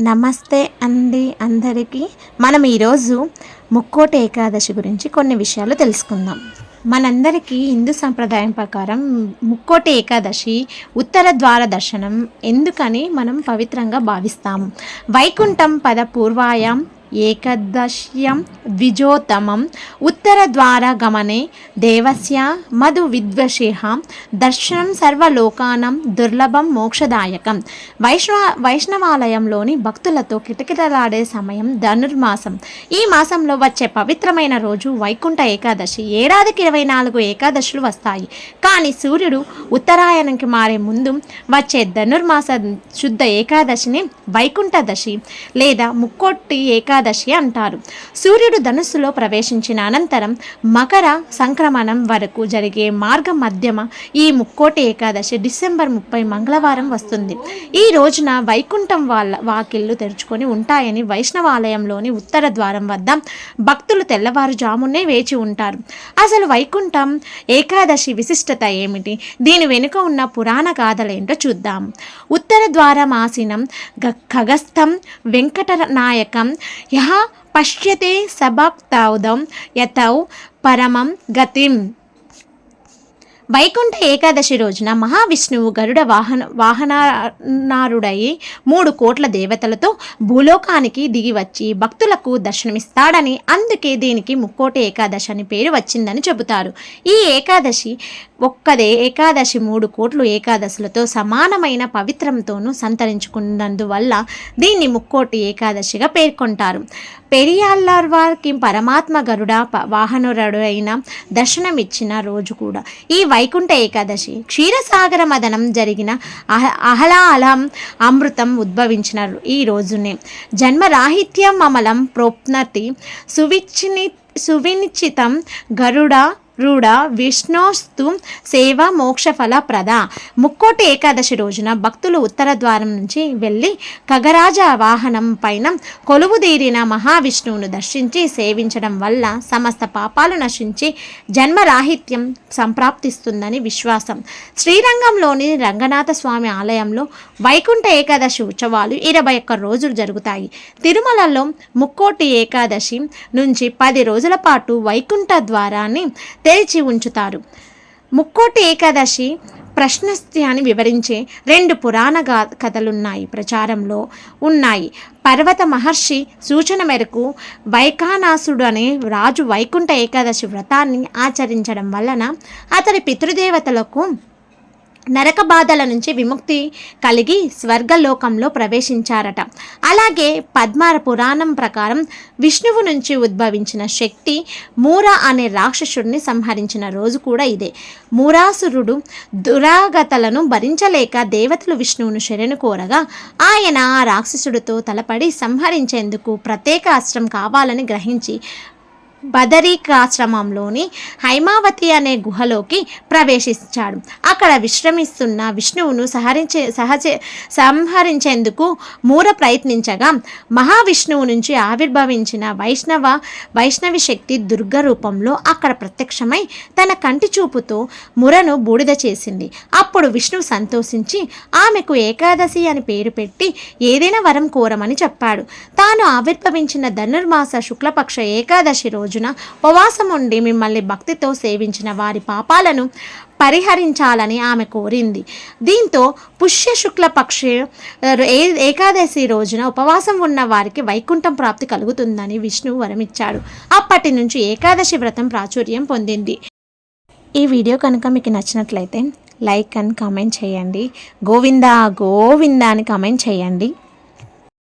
నమస్తే అండి అందరికీ. మనం ఈరోజు ముక్కోటి ఏకాదశి గురించి కొన్ని విషయాలు తెలుసుకుందాం. మనందరికీ హిందూ సంప్రదాయం ప్రకారం ముక్కోటి ఏకాదశి ఉత్తర ద్వార దర్శనం ఎందుకని మనం పవిత్రంగా భావిస్తాము. వైకుంఠం పద పూర్వాయం ఏకాదశ్యం ద్విజోత్తమం ఉత్తర ద్వార గమనే దేవస్య మధు విద్వషేహ దర్శనం సర్వలోకానం దుర్లభం మోక్షదాయకం. వైష్ణవాలయంలోని భక్తులతో కిటకిటలాడే సమయం ధనుర్మాసం. ఈ మాసంలో వచ్చే పవిత్రమైన రోజు వైకుంఠ ఏకాదశి. ఏడాదికి 24 ఏకాదశులు వస్తాయి, కానీ సూర్యుడు ఉత్తరాయణంకి మారే ముందు వచ్చే ధనుర్మాస శుద్ధ ఏకాదశిని వైకుంఠదశి లేదా ముక్కోటి ఏకాదశి అంటారు. సూర్యుడు ధనుస్సులో ప్రవేశించిన అనంతరం మకర సంక్రమణం వరకు జరిగే మార్గ మధ్యమ ఈ ముక్కోటి ఏకాదశి డిసెంబర్ 30 మంగళవారం వస్తుంది. ఈ రోజున వైకుంఠం వాకిళ్ళు తెరుచుకొని ఉంటాయని వైష్ణవాలయంలోని ఉత్తర ద్వారం వద్ద భక్తులు తెల్లవారుజామునే వేచి ఉంటారు. అసలు వైకుంఠం ఏకాదశి విశిష్టత ఏమిటి, దీని వెనుక ఉన్న పురాణ గాథలేంటో చూద్దాం. ఉత్తర ద్వారమాసీనం ఖగస్థం వెంకటనాయకం యహ పశ్యతే సభక్తౌదం యతౌ పరమం గతిం. వైకుంఠ ఏకాదశి రోజున మహావిష్ణువు గరుడ వాహనారుడై 3 కోట్ల దేవతలతో భూలోకానికి దిగి వచ్చి భక్తులకు దర్శనమిస్తాడని, అందుకే దీనికి ముక్కోటి ఏకాదశి అని పేరు వచ్చిందని చెబుతారు. ఈ ఏకాదశి ఒక్కదే ఏకాదశి 3 కోట్లు ఏకాదశులతో సమానమైన పవిత్రంతోనూ సంతరించుకున్నందువల్ల దీన్ని ముక్కోటి ఏకాదశిగా పేర్కొంటారు. పెరియాళ్ళవారికి పరమాత్మ గరుడ వాహనుడు అయిన దర్శనమిచ్చిన రోజు కూడా ఈ వైకుంఠ ఏకాదశి. క్షీరసాగర మదనం జరిగిన అహలాహలం అమృతం ఉద్భవించిన ఈ రోజునే జన్మరాహిత్యం అమలం ప్రోప్నతి సువినిచితం గరుడ రూఢ విష్ణోస్తు సేవ మోక్షఫల ప్రద. ముక్కోటి ఏకాదశి రోజున భక్తులు ఉత్తర ద్వారం నుంచి వెళ్ళి ఖగరాజ వాహనం పైన కొలువుదీరిన మహావిష్ణువును దర్శించి సేవించడం వల్ల సమస్త పాపాలు నశించి జన్మరాహిత్యం సంప్రాప్తిస్తుందని విశ్వాసం. శ్రీరంగంలోని రంగనాథ స్వామి ఆలయంలో వైకుంఠ ఏకాదశి ఉత్సవాలు 21 రోజులు జరుగుతాయి. తిరుమలలో ముక్కోటి ఏకాదశి నుంచి 10 రోజుల పాటు వైకుంఠ ద్వారాన్ని తెరిచి ఉంచుతారు. ముక్కోటి ఏకాదశి ప్రశ్నస్త్యాన్ని వివరించే 2 పురాణ కథలున్నాయి ప్రచారంలో ఉన్నాయి. పర్వత మహర్షి సూచన మేరకు వైఖానాసుడు అనే రాజు వైకుంఠ ఏకాదశి వ్రతాన్ని ఆచరించడం వలన అతడి పితృదేవతలకు నరక బాధల నుంచి విముక్తి కలిగి స్వర్గలోకంలో ప్రవేశించారట. అలాగే పద్మ పురాణం ప్రకారం విష్ణువు నుంచి ఉద్భవించిన శక్తి మూరా అనే రాక్షసుడిని సంహరించిన రోజు కూడా ఇదే. మూరాసురుడు దురాగతలను భరించలేక దేవతలు విష్ణువును శరణు కోరగా ఆయన ఆ రాక్షసుడితో తలపడి సంహరించేందుకు ప్రత్యేక అస్త్రం కావాలని గ్రహించి బదరికాశ్రమంలోని హైమావతి అనే గుహలోకి ప్రవేశించాడు. అక్కడ విశ్రమిస్తున్న విష్ణువును సంహరించేందుకు మూర ప్రయత్నించగా మహావిష్ణువు నుంచి ఆవిర్భవించిన వైష్ణవి శక్తి దుర్గ రూపంలో అక్కడ ప్రత్యక్షమై తన కంటి చూపుతో మురను బూడిద చేసింది. అప్పుడు విష్ణువు సంతోషించి ఆమెకు ఏకాదశి అని పేరు పెట్టి ఏదైనా వరం కోరమని చెప్పాడు. తాను ఆవిర్భవించిన ధనుర్మాస శుక్లపక్ష ఏకాదశి రోజున ఉపవాసం ఉండి మిమ్మల్ని భక్తితో సేవించిన వారి పాపాలను పరిహరించాలని ఆమె కోరింది. దీంతో పుష్య శుక్ల పక్ష ఏకాదశి రోజున ఉపవాసం ఉన్న వారికి వైకుంఠం ప్రాప్తి కలుగుతుందని విష్ణువు వరమిచ్చాడు. అప్పటి నుంచి ఏకాదశి వ్రతం ప్రాచుర్యం పొందింది. ఈ వీడియో కనుక మీకు నచ్చినట్లయితే లైక్ అండ్ కామెంట్ చేయండి. గోవిందా గోవిందా అని కామెంట్ చేయండి.